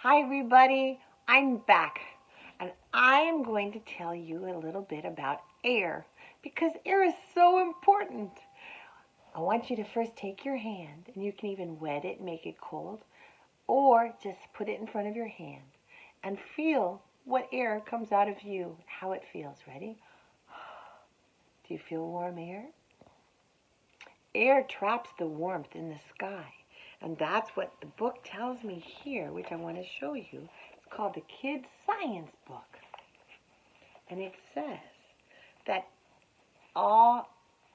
Hi everybody, I'm back and I am going to tell you a little bit about air because air is so important. I want you to first take your hand and you can even wet it and make it cold or just put it in front of your hand and feel what air comes out of you, how it feels. Ready? Do you feel warm air? Air traps the warmth in the sky. And that's what the book tells me here, which I want to show you. It's called the Kids Science Book. And it says that all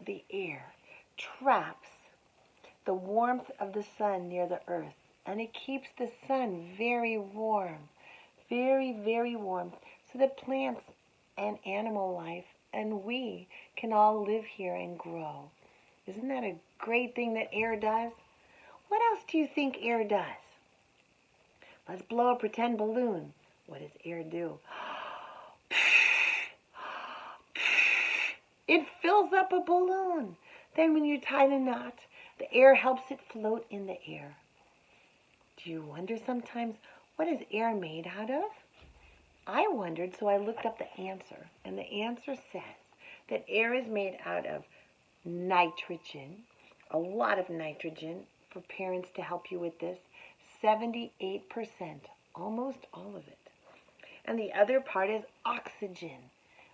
the air traps the warmth of the sun near the earth. And it keeps the sun very warm, very, very warm, so that plants and animal life and we can all live here and grow. Isn't that a great thing that air does? What else do you think air does? Let's blow a pretend balloon. What does air do? It fills up a balloon. Then when you tie the knot, the air helps it float in the air. Do you wonder sometimes, what is air made out of? I wondered, so I looked up the answer. And the answer says that air is made out of nitrogen, a lot of nitrogen. For parents to help you with this, 78%, almost all of it. And the other part is oxygen.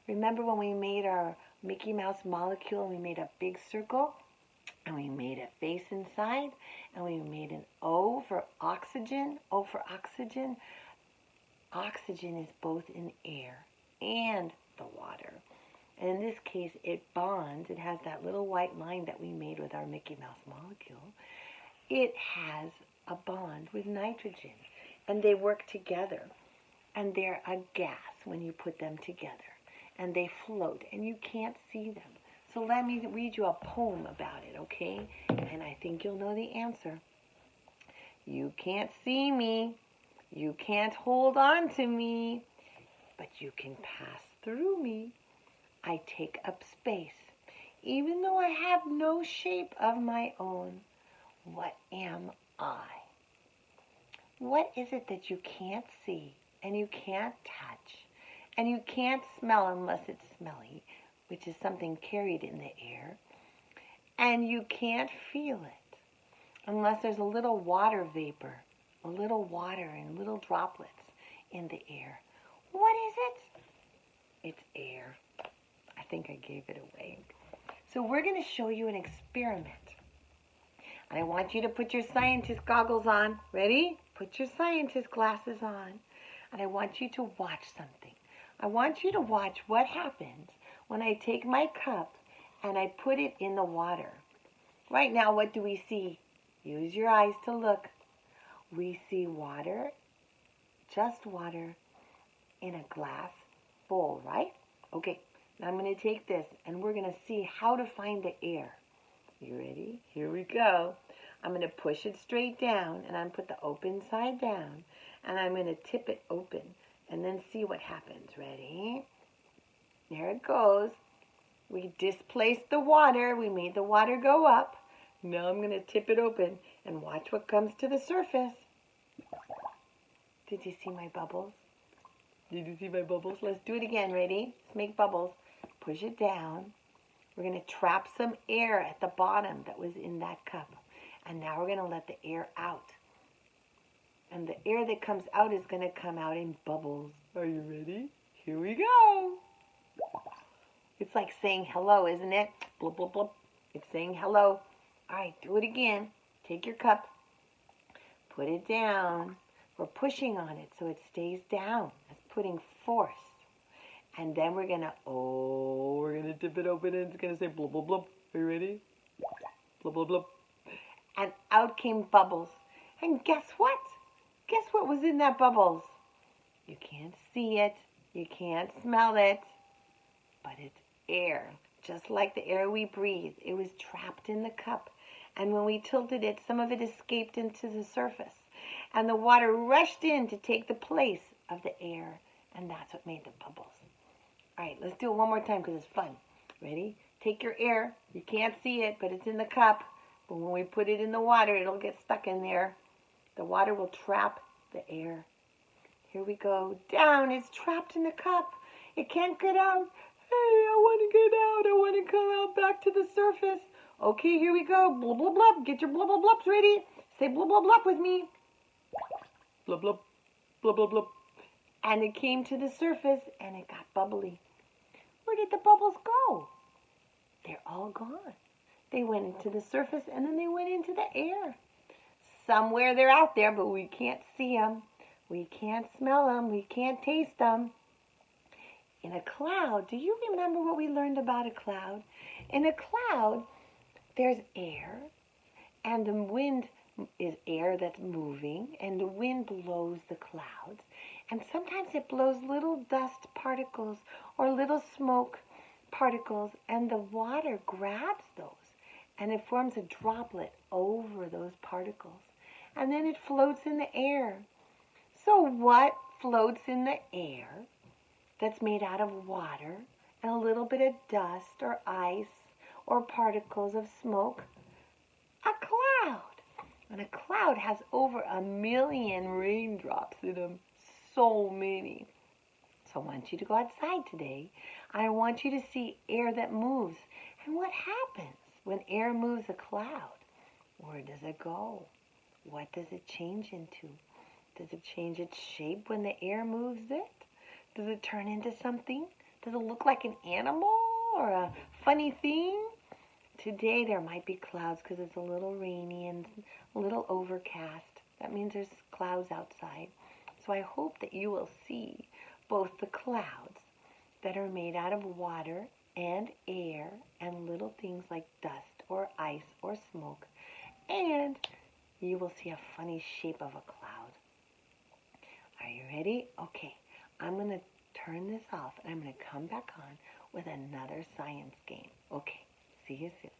Remember when we made our Mickey Mouse molecule and we made a big circle and we made a face inside and we made an O for oxygen, O for oxygen. Oxygen is both in air and the water. And in this case, it bonds. It has that little white line that we made with our Mickey Mouse molecule. It has a bond with nitrogen, and they work together, and they're a gas when you put them together, and they float, and you can't see them. So let me read you a poem about it, okay? And I think you'll know the answer. You can't see me, you can't hold on to me, but you can pass through me. I take up space, even though I have no shape of my own. What am I? What is it that you can't see and you can't touch and you can't smell unless it's smelly, which is something carried in the air, and you can't feel it unless there's a little water vapor, a little water and little droplets in the air? What is it? It's air. I think I gave it away. So we're going to show you an experiment. And I want you to put your scientist goggles on. Ready? Put your scientist glasses on. And I want you to watch something. I want you to watch what happens when I take my cup and I put it in the water. Right now, what do we see? Use your eyes to look. We see water, just water, in a glass bowl, right? Okay, now I'm going to take this and we're going to see how to find the air. You ready? Here we go. I'm going to push it straight down and I'm going to put the open side down and I'm going to tip it open and then see what happens. Ready? There it goes. We displaced the water. We made the water go up. Now I'm going to tip it open and watch what comes to the surface. Did you see my bubbles? Did you see my bubbles? Let's do it again. Ready? Let's make bubbles. Push it down. We're going to trap some air at the bottom that was in that cup. And now we're going to let the air out. And the air that comes out is going to come out in bubbles. Are you ready? Here we go. It's like saying hello, isn't it? Blub, blub, blub. It's saying hello. All right, do it again. Take your cup. Put it down. We're pushing on it so it stays down. That's putting force. And then we're going to tip it open and it's going to say blub, blub, blub. Are you ready? Blub, blub, blub. And out came bubbles. And guess what? Guess what was in that bubbles? You can't see it. You can't smell it. But it's air. Just like the air we breathe. It was trapped in the cup. And when we tilted it, some of it escaped into the surface. And the water rushed in to take the place of the air. And that's what made the bubbles. All right, let's do it one more time because it's fun. Ready? Take your air. You can't see it, but it's in the cup. But when we put it in the water, it'll get stuck in there. The water will trap the air Here we go. Down. It's trapped in the cup. It can't get out. Hey, I want to get out. I want to come out back to the surface. Okay, here we go. Blub, blub, blub. Get your blub, blub, blubs ready. Say blub, blub, blub with me. Blub, blub, blub, blub, blub. And it came to the surface and it got bubbly. Where did the bubbles go? They're all gone. They went into the surface and then they went into the air. Somewhere they're out there, but we can't see them. We can't smell them. We can't taste them. In a cloud, do you remember what we learned about a cloud? In a cloud, there's air, and the wind is air that's moving, and the wind blows the clouds. And sometimes it blows little dust particles or little smoke particles, and the water grabs those, and it forms a droplet over those particles. And then it floats in the air. So what floats in the air that's made out of water and a little bit of dust or ice or particles of smoke? A cloud. And a cloud has over 1 million raindrops in them. So many. So I want you to go outside today. I want you to see air that moves. And what happens when air moves a cloud? Where does it go? What does it change into? Does it change its shape when the air moves it? Does it turn into something? Does it look like an animal or a funny thing? Today there might be clouds because it's a little rainy and a little overcast. That means there's clouds outside. So I hope that you will see both the clouds that are made out of water and air and little things like dust or ice or smoke, and you will see a funny shape of a cloud. Are you ready? Okay, I'm going to turn this off and I'm going to come back on with another science game. Okay, see you soon.